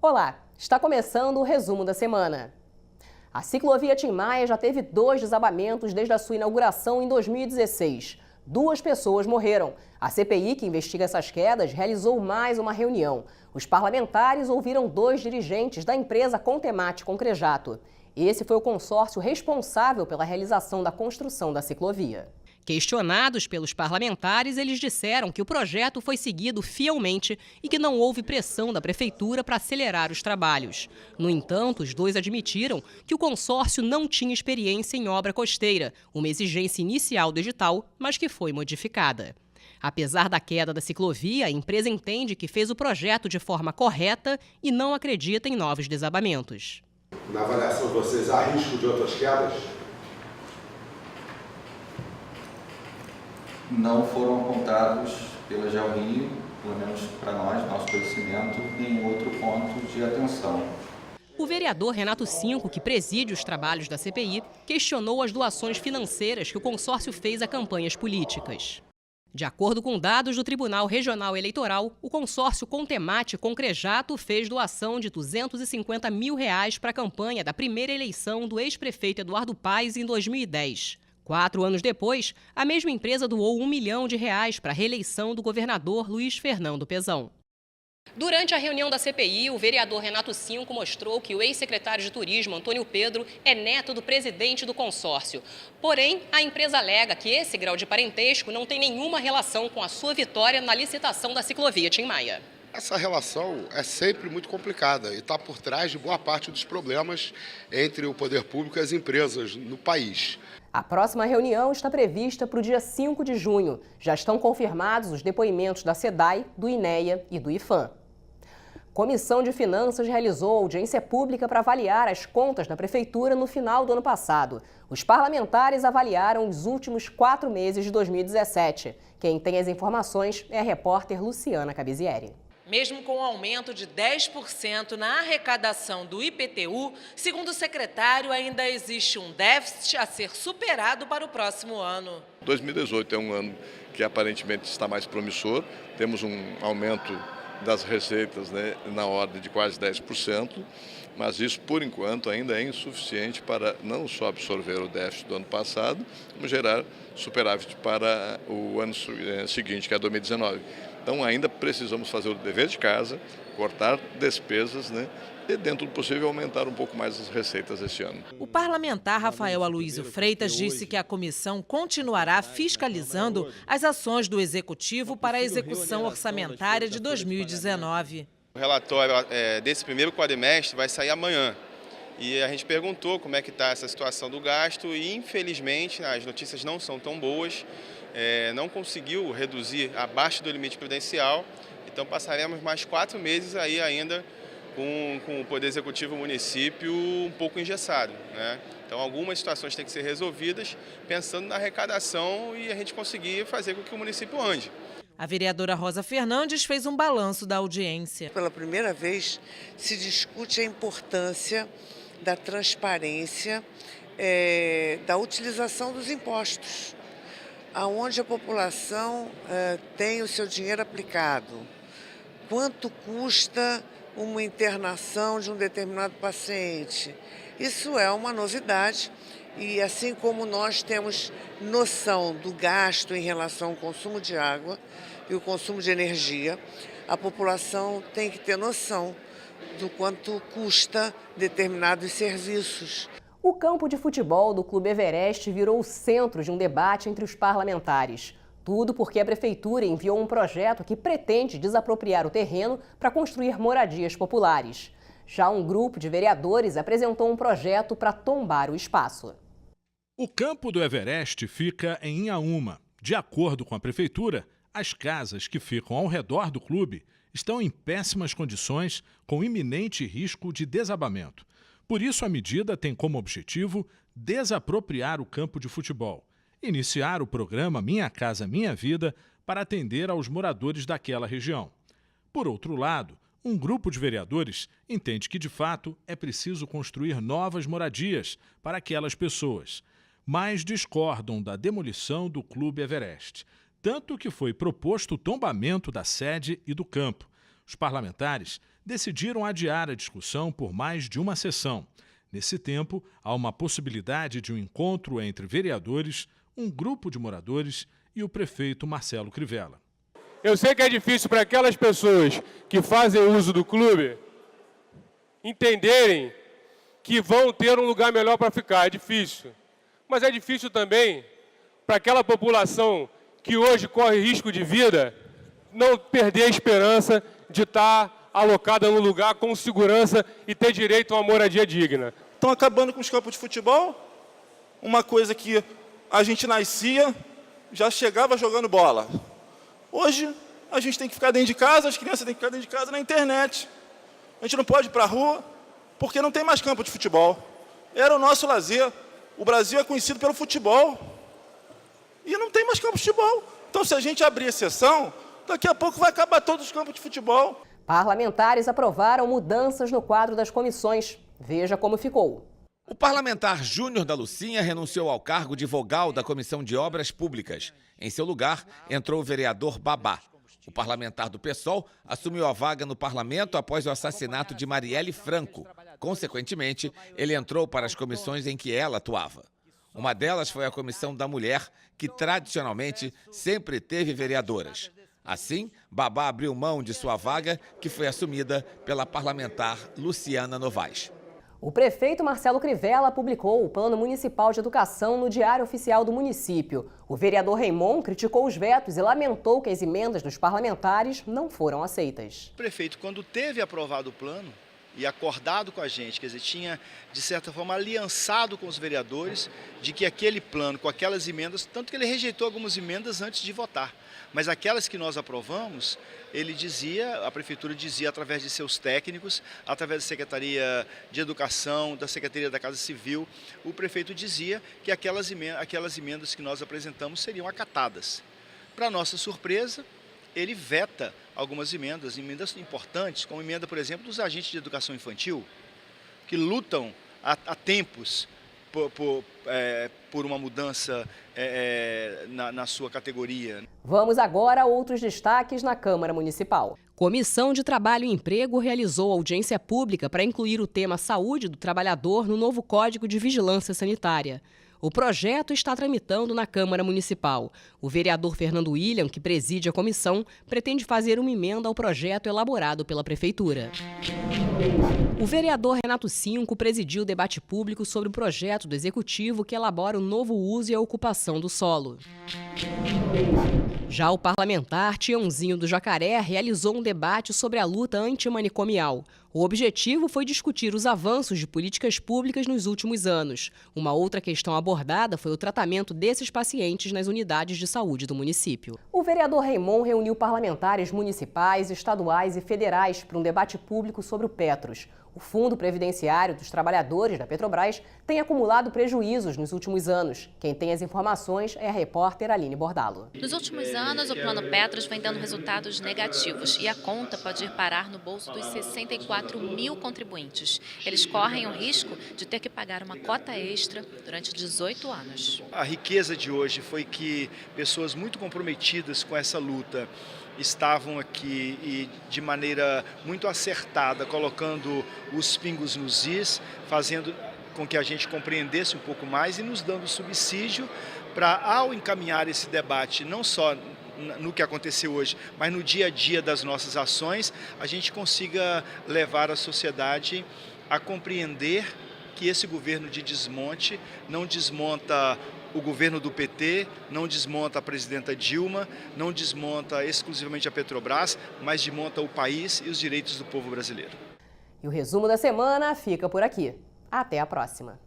Olá, está começando o resumo da semana. A ciclovia Tim Maia já teve 2 desabamentos desde a sua inauguração em 2016. 2 pessoas morreram. A CPI, que investiga essas quedas, realizou mais uma reunião. Os parlamentares ouviram 2 dirigentes da empresa Contemate Concrejato. Esse foi o consórcio responsável pela realização da construção da ciclovia. Questionados pelos parlamentares, eles disseram que o projeto foi seguido fielmente e que não houve pressão da prefeitura para acelerar os trabalhos. No entanto, os 2 admitiram que o consórcio não tinha experiência em obra costeira, uma exigência inicial do edital, mas que foi modificada. Apesar da queda da ciclovia, a empresa entende que fez o projeto de forma correta e não acredita em novos desabamentos. Na avaliação de vocês, há risco de outras quedas? Não foram apontados pela GeoRio, pelo menos para nós, nosso conhecimento, em outro ponto de atenção. O vereador Renato Cinco, que preside os trabalhos da CPI, questionou as doações financeiras que o consórcio fez a campanhas políticas. De acordo com dados do Tribunal Regional Eleitoral, o consórcio Contemate Concrejato fez doação de R$250 mil para a campanha da primeira eleição do ex-prefeito Eduardo Paes em 2010. 4 anos depois, a mesma empresa doou R$1 milhão para a reeleição do governador Luiz Fernando Pezão. Durante a reunião da CPI, o vereador Renato Cinco mostrou que o ex-secretário de Turismo, Antônio Pedro, é neto do presidente do consórcio. Porém, a empresa alega que esse grau de parentesco não tem nenhuma relação com a sua vitória na licitação da ciclovia Tim Maia. Essa relação é sempre muito complicada e está por trás de boa parte dos problemas entre o poder público e as empresas no país. A próxima reunião está prevista para o dia 5 de junho. Já estão confirmados os depoimentos da SEDAI, do INEA e do IFAM. Comissão de Finanças realizou audiência pública para avaliar as contas da Prefeitura no final do ano passado. Os parlamentares avaliaram os últimos 4 meses de 2017. Quem tem as informações é a repórter Luciana Cabizieri. Mesmo com o aumento de 10% na arrecadação do IPTU, segundo o secretário, ainda existe um déficit a ser superado para o próximo ano. 2018 é um ano que aparentemente está mais promissor, temos um aumento das receitas, na ordem de quase 10%, mas isso, por enquanto, ainda é insuficiente para não só absorver o déficit do ano passado, como gerar superávit para o ano seguinte, que é 2019. Então, ainda precisamos fazer o dever de casa, cortar despesas, e, dentro do possível, aumentar um pouco mais as receitas esse ano. O parlamentar Rafael Aloysio Freitas disse que a comissão continuará fiscalizando as ações do Executivo para a execução orçamentária de 2019. O relatório desse primeiro quadrimestre vai sair amanhã. E a gente perguntou como é que está essa situação do gasto e, infelizmente, as notícias não são tão boas. Não conseguiu reduzir abaixo do limite prudencial, então passaremos mais 4 meses aí ainda com o Poder Executivo município um pouco engessado, Então algumas situações têm que ser resolvidas pensando na arrecadação e a gente conseguir fazer com que o município ande. A vereadora Rosa Fernandes fez um balanço da audiência. Pela primeira vez se discute a importância da transparência, da utilização dos impostos, aonde a população tem o seu dinheiro aplicado, quanto custa uma internação de um determinado paciente. Isso é uma novidade e assim como nós temos noção do gasto em relação ao consumo de água e o consumo de energia, a população tem que ter noção do quanto custa determinados serviços. O campo de futebol do Clube Everest virou o centro de um debate entre os parlamentares. Tudo porque a Prefeitura enviou um projeto que pretende desapropriar o terreno para construir moradias populares. Já um grupo de vereadores apresentou um projeto para tombar o espaço. O campo do Everest fica em Inhaúma. De acordo com a Prefeitura, as casas que ficam ao redor do clube estão em péssimas condições, com iminente risco de desabamento. Por isso, a medida tem como objetivo desapropriar o campo de futebol, iniciar o programa Minha Casa Minha Vida para atender aos moradores daquela região. Por outro lado, um grupo de vereadores entende que, de fato, é preciso construir novas moradias para aquelas pessoas, mas discordam da demolição do Clube Everest, tanto que foi proposto o tombamento da sede e do campo. Os parlamentares decidiram adiar a discussão por mais de uma sessão. Nesse tempo, há uma possibilidade de um encontro entre vereadores, um grupo de moradores e o prefeito Marcelo Crivella. Eu sei que é difícil para aquelas pessoas que fazem uso do clube entenderem que vão ter um lugar melhor para ficar. É difícil. Mas é difícil também para aquela população que hoje corre risco de vida não perder a esperança de estar alocada no lugar com segurança e ter direito a uma moradia digna. Estão acabando com os campos de futebol, uma coisa que a gente nascia, já chegava jogando bola. Hoje, a gente tem que ficar dentro de casa, as crianças têm que ficar dentro de casa na internet. A gente não pode ir para a rua, porque não tem mais campo de futebol. Era o nosso lazer. O Brasil é conhecido pelo futebol. E não tem mais campo de futebol. Então, se a gente abrir exceção, daqui a pouco vai acabar todos os campos de futebol. Parlamentares aprovaram mudanças no quadro das comissões. Veja como ficou. O parlamentar Júnior da Lucinha renunciou ao cargo de vogal da Comissão de Obras Públicas. Em seu lugar, entrou o vereador Babá. O parlamentar do PSOL assumiu a vaga no parlamento após o assassinato de Marielle Franco. Consequentemente, ele entrou para as comissões em que ela atuava. Uma delas foi a Comissão da Mulher, que tradicionalmente sempre teve vereadoras. Assim, Babá abriu mão de sua vaga, que foi assumida pela parlamentar Luciana Novaes. O prefeito Marcelo Crivella publicou o Plano Municipal de Educação no Diário Oficial do município. O vereador Raimon criticou os vetos e lamentou que as emendas dos parlamentares não foram aceitas. O prefeito, quando teve aprovado o plano e acordado com a gente, quer dizer, tinha, de certa forma, aliançado com os vereadores de que aquele plano, com aquelas emendas, tanto que ele rejeitou algumas emendas antes de votar, mas aquelas que nós aprovamos, ele dizia, a prefeitura dizia através de seus técnicos, através da Secretaria de Educação, da Secretaria da Casa Civil, o prefeito dizia que aquelas emendas que nós apresentamos seriam acatadas. Para nossa surpresa, ele veta algumas emendas importantes, como emenda, por exemplo, dos agentes de educação infantil, que lutam há tempos por uma mudança na sua categoria. Vamos agora a outros destaques na Câmara Municipal. Comissão de Trabalho e Emprego realizou audiência pública para incluir o tema saúde do trabalhador no novo Código de Vigilância Sanitária. O projeto está tramitando na Câmara Municipal. O vereador Fernando William, que preside a comissão, pretende fazer uma emenda ao projeto elaborado pela Prefeitura. O vereador Renato Cinco presidiu o debate público sobre o projeto do Executivo que elabora o novo uso e a ocupação do solo. Já o parlamentar Tiãozinho do Jacaré realizou um debate sobre a luta antimanicomial. O objetivo foi discutir os avanços de políticas públicas nos últimos anos. Uma outra questão abordada foi o tratamento desses pacientes nas unidades de saúde do município. O vereador Raimon reuniu parlamentares municipais, estaduais e federais para um debate público sobre o Petros. O Fundo Previdenciário dos Trabalhadores da Petrobras tem acumulado prejuízos nos últimos anos. Quem tem as informações é a repórter Aline Bordalo. Nos últimos anos, o Plano Petros vem dando resultados negativos e a conta pode ir parar no bolso dos 64 mil contribuintes. Eles correm o risco de ter que pagar uma cota extra durante 18 anos. A riqueza de hoje foi que pessoas muito comprometidas com essa luta estavam aqui e de maneira muito acertada, colocando os pingos nos is, fazendo com que a gente compreendesse um pouco mais e nos dando subsídio para, ao encaminhar esse debate, não só no que aconteceu hoje, mas no dia a dia das nossas ações, a gente consiga levar a sociedade a compreender que esse governo de desmonte não desmonta o governo do PT, não desmonta a presidenta Dilma, não desmonta exclusivamente a Petrobras, mas desmonta o país e os direitos do povo brasileiro. E o resumo da semana fica por aqui. Até a próxima.